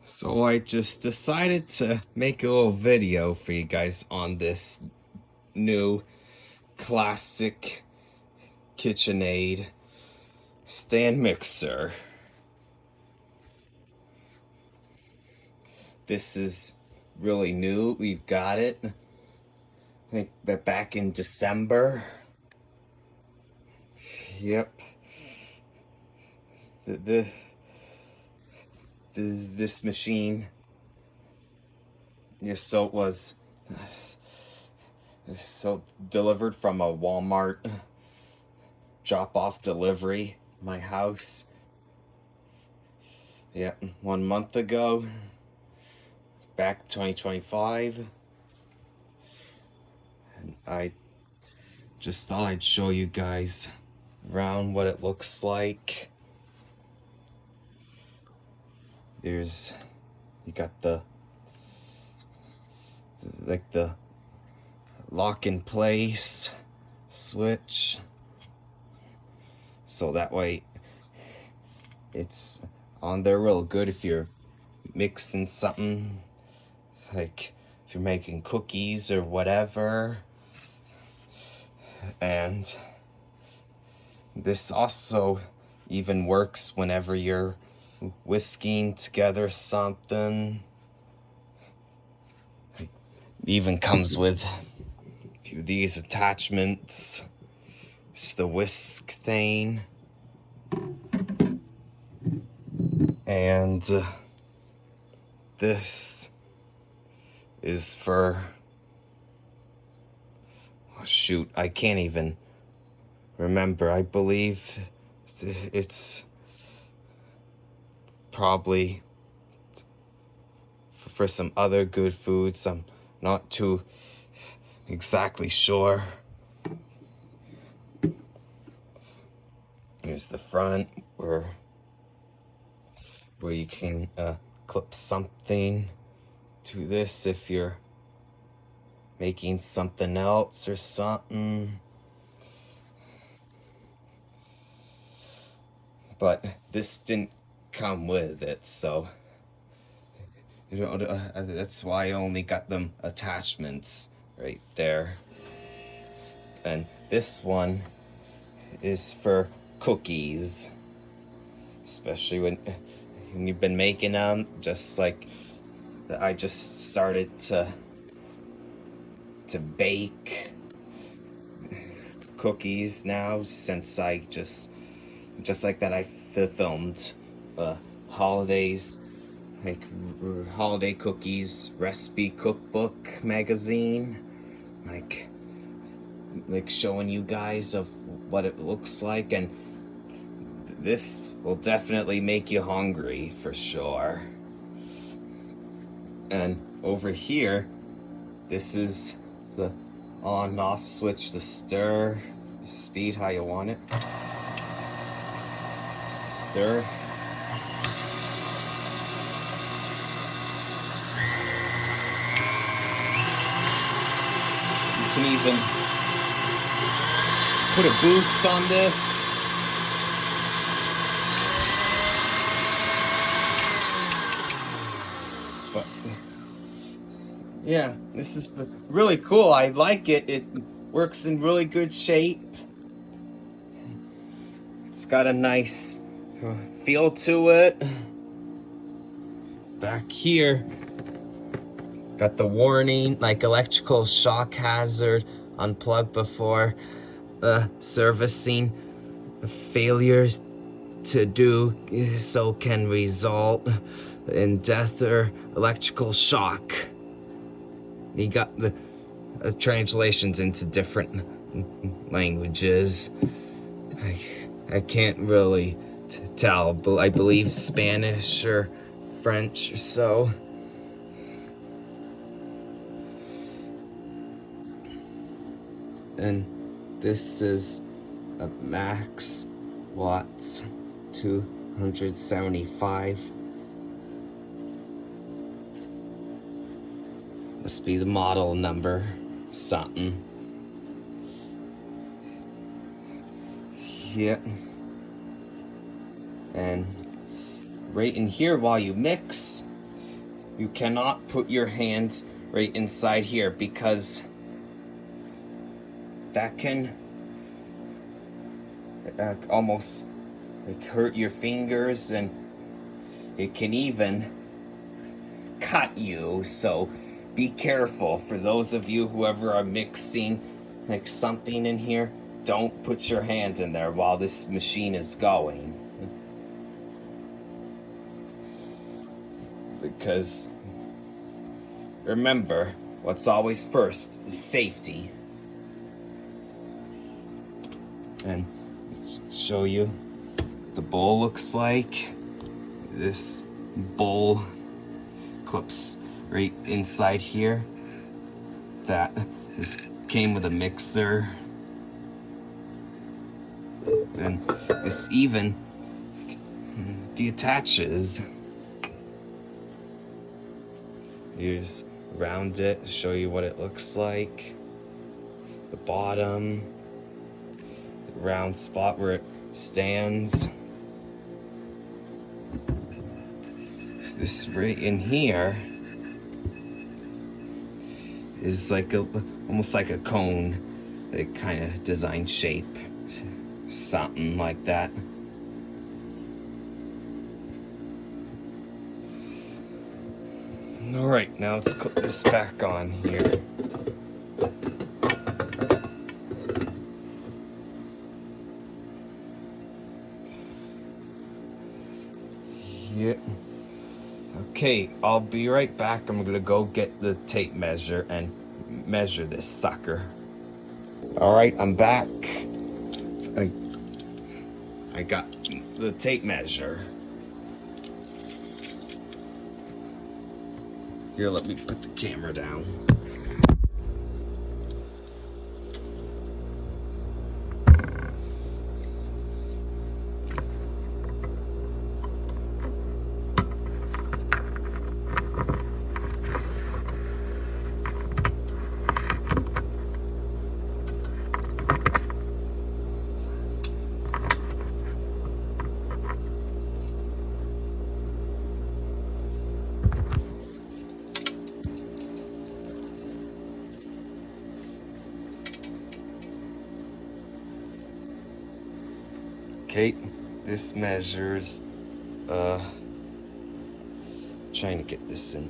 So I just decided to make a little video for you guys on this new classic KitchenAid stand mixer. This is really new. We've got it, I think, back in December. Yep. The this machine. Yes, so it was so delivered from a Walmart drop-off delivery my house. Yeah, 1 month ago, back 2025. And I just thought I'd show you guys around what it looks like. You got the lock in place switch, so that way it's on there real good if you're mixing something, like if you're making cookies or whatever. And this also even works whenever you're whisking together something. It even comes with a few of these attachments. It's the whisk thing. And this is for, oh shoot, I can't even remember. I believe it's probably for some other good foods. I'm not too exactly sure. Here's the front where you can clip something to this if you're making something else or something. But this didn't come with it, so that's why I only got them attachments right there. And this one is for cookies, especially when you've been making them, just like I just started to bake cookies now, since I just like that I filmed holidays, like holiday cookies recipe cookbook magazine, like showing you guys of what it looks like. And this will definitely make you hungry for sure. And over here, this is the on and off switch to stir the speed how you want it. Stir. You can even put a boost on this. But yeah, this is really cool. I like it. It works in really good shape. It's got a nice feel to it. Back here, got the warning, like electrical shock hazard, unplug before servicing. Failures to do so can result in death or electrical shock. You got the translations into different languages. I can't really tell, but I believe Spanish or French or so. And this is a max watts 275. Must be the model number something. Yeah. And right in here, while you mix, you cannot put your hand right inside here because that can almost like hurt your fingers, and it can even cut you. So be careful. For those of you who ever are mixing like something in here, don't put your hand in there while this machine is going, because remember, what's always first is safety. And let's show you the bowl looks like. This bowl clips right inside here. That came with a mixer. And this even detaches. Here's around it to show you what it looks like. The bottom, the round spot where it stands. This right in here is like almost like a cone, a kind of design shape, something like that. All right, now let's put this back on here. Yeah. Okay, I'll be right back. I'm gonna go get the tape measure and measure this sucker. All right, I'm back. I got the tape measure. Here, let me put the camera down. Okay, this measures, trying to get this in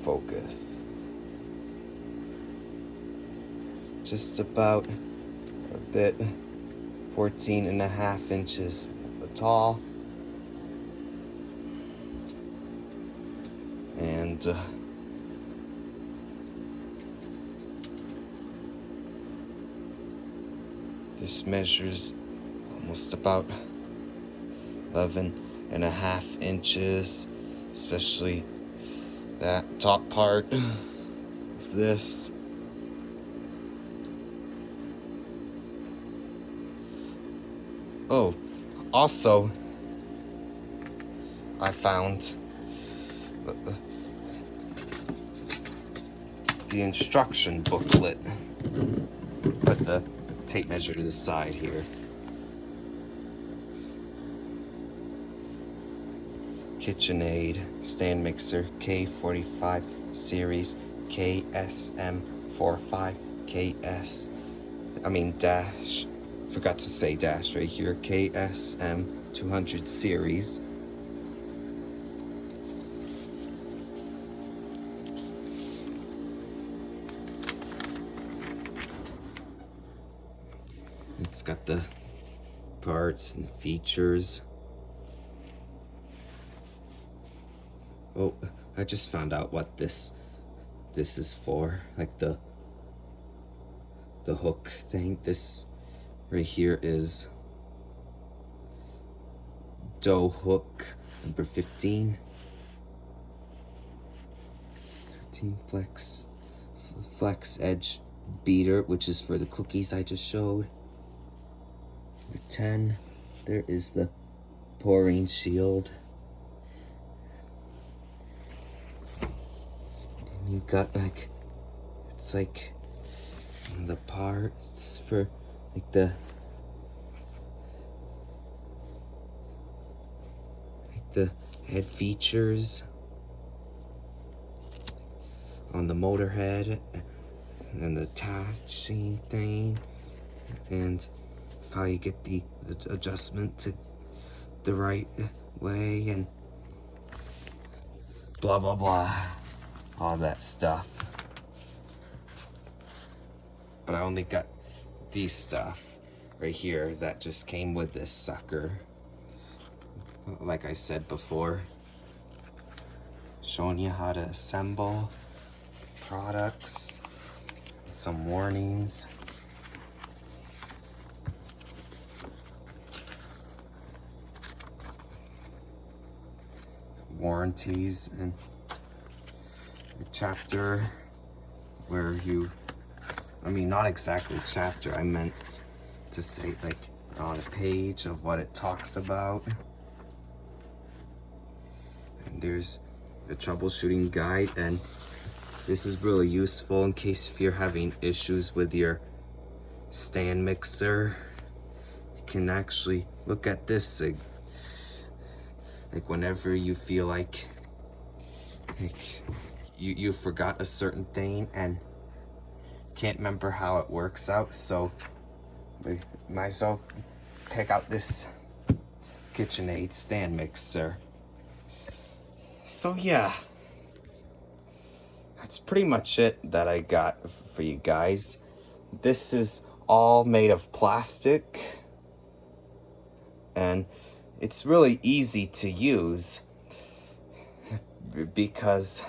focus. Just about a bit, 14.5 inches tall. And this measures almost about 11.5 inches, especially that top part of this. Oh, also, I found the instruction booklet. Put the tape measure to the side here. KitchenAid stand mixer K45 series KSM45 dash. Forgot to say dash right here. KSM200 series. It's got the parts and features. Oh, I just found out what this is for. Like the hook thing. This right here is dough hook number 15. 13 flex edge beater, which is for the cookies I just showed. Number 10, there is the pouring shield. And you got it's like the parts for like the head features. on the motor head and the attaching thing, and how you get the adjustment to the right way, and blah blah blah, all that stuff. But I only got these stuff right here that just came with this sucker. Like I said before, showing you how to assemble products, some warnings. Some warranties, and the chapter where you, I mean, not exactly chapter, I meant to say like on a page of what it talks about. And there's the troubleshooting guide, and this is really useful in case if you're having issues with your stand mixer. You can actually look at this like whenever you feel like you forgot a certain thing and can't remember how it works out, so you might as well pick out this KitchenAid stand mixer. So yeah, that's pretty much it that I got for you guys. This is all made of plastic, and it's really easy to use because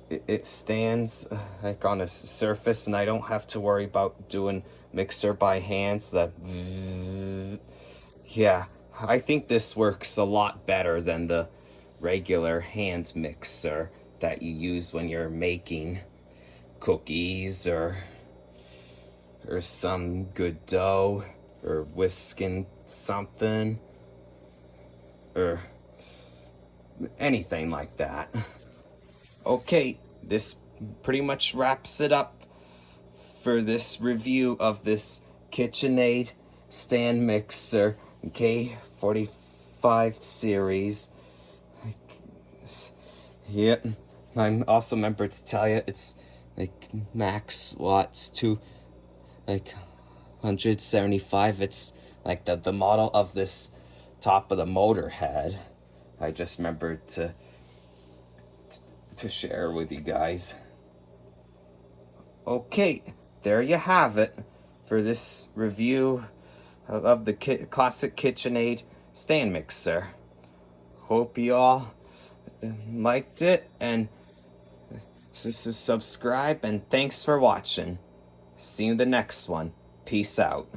it stands like on a surface, and I don't have to worry about doing mixer by hands. Yeah, I think this works a lot better than the regular hand mixer that you use when you're making cookies or some good dough, or whisking something, or anything like that. Okay, this pretty much wraps it up for this review of this KitchenAid stand mixer K45 series. Yep, I'm also remembered to tell you it's like max watts to like 175. It's like the model of this top of the motor head. I just remembered to share with you guys. Okay, there you have it for this review of the classic KitchenAid stand mixer. Hope you all liked it, and subscribe, and thanks for watching. See you in the next one. Peace out.